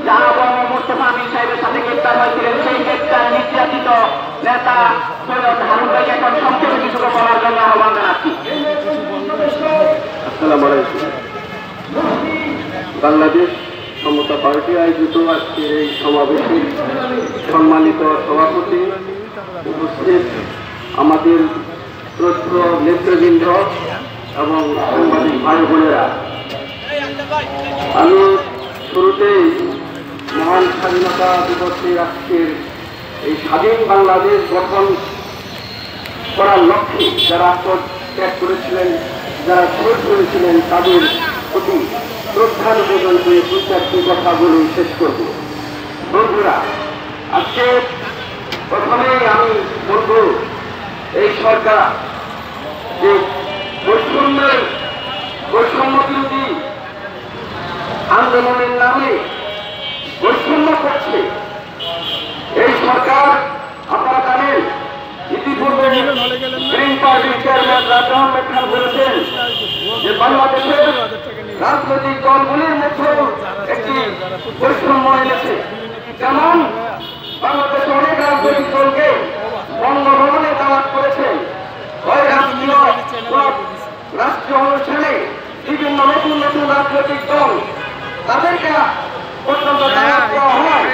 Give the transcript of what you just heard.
যারা মোস্তফা আমিন সাহেবের সাথে গ্রেপ্তার হয়েছিলেন সেই গ্রেপ্তার নির্যাতিত নেতা সৈয়দ হারুন ভাইকে এখন সংক্ষেপে কিছু বলার জন্য আহ্বান জানাচ্ছি। আসসালামু আলাইকুম। বাংলাদেশ সমতা পার্টি আয়োজিত আজকের এই সমাবেশে সম্মানিত সভাপতি, উপস্থিত আমাদের শ্রদ্ধেয় নেতৃবৃন্দ এবং সাংবাদিক ভাই বোনেরা, আমি শুরুতেই মহান স্বাধীনতা দিবসে আজকের এই স্বাধীন বাংলাদেশ গঠন করার লক্ষ্যে যারা আত্মত্যাগ করেছিলেন, যারা শহীদ করেছিলেন, তাদের প্রতি শ্রদ্ধা নিবেদন করে দু চারটি কথা বলে শেষ করব। বন্ধুরা, আজকে প্রথমেই আমি বলব, এই সরকার যে বৈষম্য বিরোধী আন্দোলনের নামে বৈষম্য করছে, এই সরকার আপনারা জানেন ইতিপূর্বে গ্রিন পার্টির চেয়ারম্যান রাজা আহমেদ খান বলেছেন যে বাংলাদেশের রাজনৈতিক দলগুলির মধ্যে একটি বৈষম্য এনেছে। যেমন বাংলাদেশে অনেক রাজনৈতিক দলকে বঙ্গভবনে দাওয়াত করেছেন, ওই রাষ্ট্রীয় অনুষ্ঠানে বিভিন্ন নতুন নতুন রাজনৈতিক দল তাদেরকে পর্যন্ত দাওয়াত দেওয়া হয়,